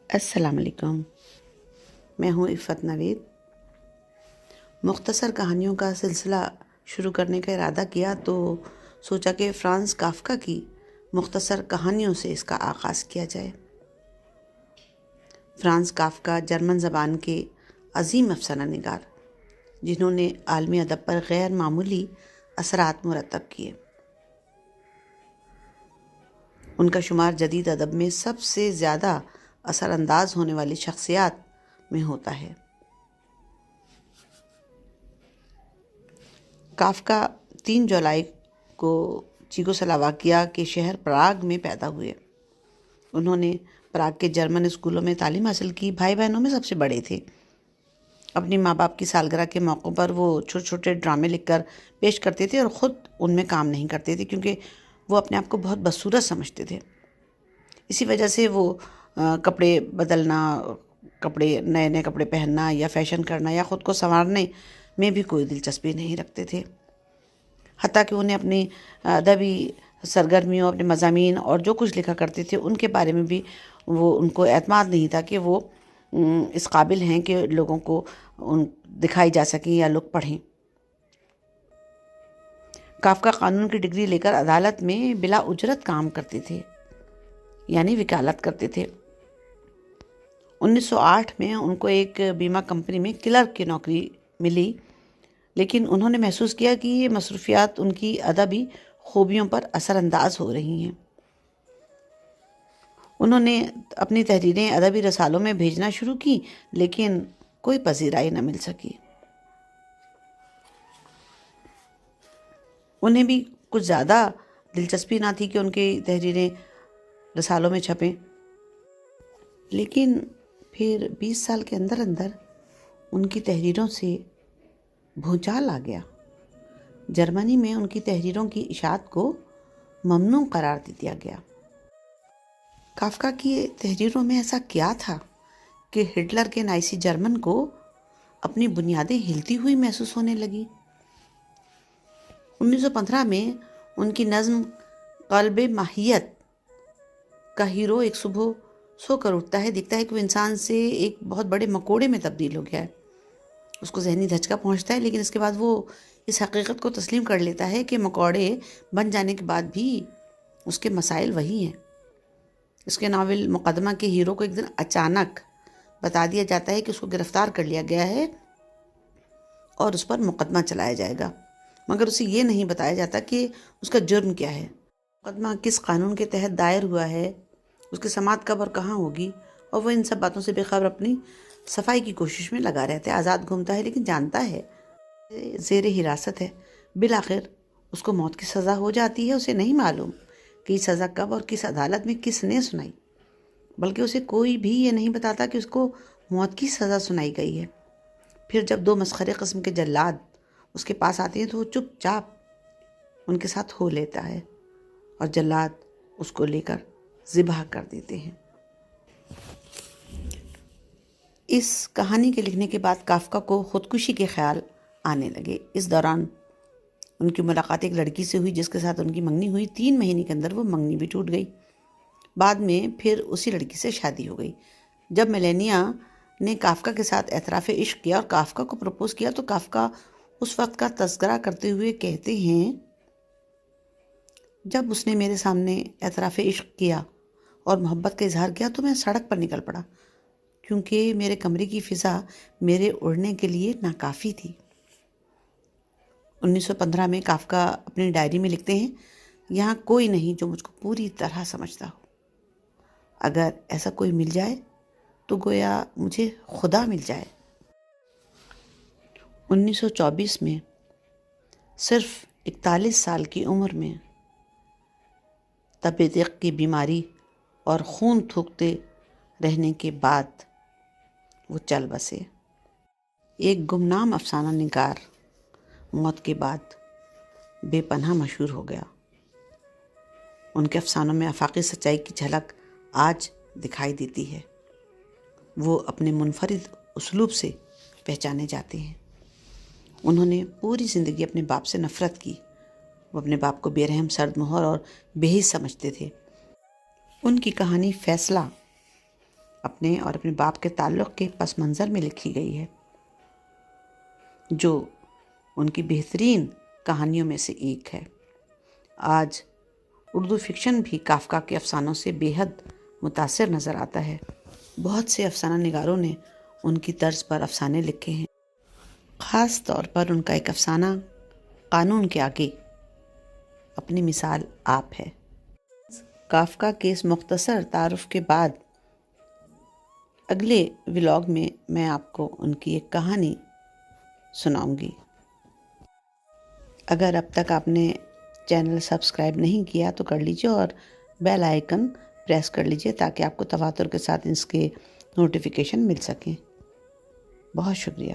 السلام علیکم، میں ہوں عفت نوید۔ مختصر کہانیوں کا سلسلہ شروع کرنے کا ارادہ کیا تو سوچا کہ فرانز کافکا کی مختصر کہانیوں سے اس کا آغاز کیا جائے۔ فرانز کافکا جرمن زبان کے عظیم افسانہ نگار جنہوں نے عالمی ادب پر غیر معمولی اثرات مرتب کیے۔ ان کا شمار جدید ادب میں سب سے زیادہ اثر انداز ہونے والی شخصیات میں ہوتا ہے۔ کافکا 3 جولائی کو چیکوسلاواکیا کے شہر پراگ میں پیدا ہوئے۔ انہوں نے پراگ کے جرمن اسکولوں میں تعلیم حاصل کی۔ بھائی بہنوں میں سب سے بڑے تھے۔ اپنی ماں باپ کی سالگرہ کے موقعوں پر وہ چھوٹے چھوٹے ڈرامے لکھ کر پیش کرتے تھے اور خود ان میں کام نہیں کرتے تھے کیونکہ وہ اپنے آپ کو بہت بدصورت سمجھتے تھے۔ اسی وجہ سے وہ کپڑے بدلنا، نئے نئے کپڑے پہننا یا فیشن کرنا یا خود کو سنوارنے میں بھی کوئی دلچسپی نہیں رکھتے تھے۔ حتیٰ کہ انہیں اپنی ادبی سرگرمیوں، اپنے مضامین اور جو کچھ لکھا کرتے تھے ان کے بارے میں بھی ان کو اعتماد نہیں تھا کہ وہ اس قابل ہیں کہ لوگوں کو دکھائی جا سکیں یا لوگ پڑھیں۔ کافکا قانون کی ڈگری لے کر عدالت میں بلا اجرت کام کرتے تھے، یعنی وکالت کرتے تھے۔ 1908 میں ان کو ایک بیمہ کمپنی میں کلرک کی نوکری ملی، لیکن انہوں نے محسوس کیا کہ یہ مصروفیات ان کی ادبی خوبیوں پر اثر انداز ہو رہی ہیں۔ انہوں نے اپنی تحریریں ادبی رسالوں میں بھیجنا شروع کی، لیکن کوئی پذیرائی نہ مل سکی۔ انہیں بھی کچھ زیادہ دلچسپی نہ تھی کہ ان کی تحریریں رسالوں میں چھپیں، لیکن پھر 20 سال کے اندر ان کی تحریروں سے بھونچال آ گیا۔ جرمنی میں ان کی تحریروں کی اشاعت کو ممنوع قرار دے دیا گیا۔ کافکا کی تحریروں میں ایسا کیا تھا کہ ہٹلر کے نازی جرمن کو اپنی بنیادیں ہلتی ہوئی محسوس ہونے لگی۔ 1915 میں ان کی نظم قلب ماہیت کا ہیرو ایک صبح سو کر اٹھتا ہے، دیکھتا ہے کہ وہ انسان سے ایک بہت بڑے مکوڑے میں تبدیل ہو گیا ہے۔ اس کو ذہنی دھچکا پہنچتا ہے، لیکن اس کے بعد وہ اس حقیقت کو تسلیم کر لیتا ہے کہ مکوڑے بن جانے کے بعد بھی اس کے مسائل وہی ہیں۔ اس کے ناول مقدمہ کے ہیرو کو ایک دن اچانک بتا دیا جاتا ہے کہ اس کو گرفتار کر لیا گیا ہے اور اس پر مقدمہ چلایا جائے گا، مگر اسے یہ نہیں بتایا جاتا کہ اس کا جرم کیا ہے، مقدمہ کس قانون کے تحت دائر ہوا ہے، اس کی سماعت کب اور کہاں ہوگی، اور وہ ان سب باتوں سے بے خبر اپنی صفائی کی کوشش میں لگا رہتا ہے۔ آزاد گھومتا ہے، لیکن جانتا ہے زیر حراست ہے۔ بالآخر اس کو موت کی سزا ہو جاتی ہے۔ اسے نہیں معلوم کہ یہ سزا کب اور کس عدالت میں کس نے سنائی، بلکہ اسے کوئی بھی یہ نہیں بتاتا کہ اس کو موت کی سزا سنائی گئی ہے۔ پھر جب 2 مسخرے قسم کے جلاد اس کے پاس آتے ہیں تو وہ چپ چاپ ان کے ساتھ ہو لیتا ہے اور جلاد اس کو لے کر ذبح کر دیتے ہیں۔ اس کہانی کے لکھنے کے بعد کافکا کو خودکشی کے خیال آنے لگے۔ اس دوران ان کی ملاقات ایک لڑکی سے ہوئی جس کے ساتھ ان کی منگنی ہوئی۔ 3 مہینے کے اندر وہ منگنی بھی ٹوٹ گئی۔ بعد میں پھر اسی لڑکی سے شادی ہو گئی۔ جب میلینیا نے کافکا کے ساتھ اعتراف عشق کیا اور کافکا کو پروپوز کیا تو کافکا اس وقت کا تذکرہ کرتے ہوئے کہتے ہیں، جب اس نے میرے سامنے اعتراف عشق کیا اور محبت کا اظہار کیا تو میں سڑک پر نکل پڑا کیونکہ میرے کمرے کی فضا میرے اڑنے کے لیے ناکافی تھی۔ 1915 میں کافکا اپنی ڈائری میں لکھتے ہیں، یہاں کوئی نہیں جو مجھ کو پوری طرح سمجھتا ہو۔ اگر ایسا کوئی مل جائے تو گویا مجھے خدا مل جائے۔ 1924 میں صرف 41 سال کی عمر میں تب دق کی بیماری اور خون تھوکتے رہنے کے بعد وہ چل بسے۔ ایک گمنام افسانہ نگار موت کے بعد بے پناہ مشہور ہو گیا۔ ان کے افسانوں میں آفاقی سچائی کی جھلک آج دکھائی دیتی ہے۔ وہ اپنے منفرد اسلوب سے پہچانے جاتے ہیں۔ انہوں نے پوری زندگی اپنے باپ سے نفرت کی۔ وہ اپنے باپ کو بے رحم، سرد مہر اور بے حس سمجھتے تھے۔ ان کی کہانی فیصلہ اپنے اور اپنے باپ کے تعلق کے پس منظر میں لکھی گئی ہے، جو ان کی بہترین کہانیوں میں سے ایک ہے۔ آج اردو فکشن بھی کافکا کے افسانوں سے بے حد متاثر نظر آتا ہے۔ بہت سے افسانہ نگاروں نے ان کی طرز پر افسانے لکھے ہیں۔ خاص طور پر ان کا ایک افسانہ قانون کے آگے اپنی مثال آپ ہے۔ کافکا کے اس مختصر تعارف کے بعد اگلے ولاگ میں آپ کو ان کی ایک کہانی سناؤں گی۔ اگر اب تک آپ نے چینل سبسکرائب نہیں کیا تو کر لیجئے اور بیل آئیکن پریس کر لیجئے تاکہ آپ کو تواتر کے ساتھ اس کے نوٹیفیکیشن مل سکیں۔ بہت شکریہ۔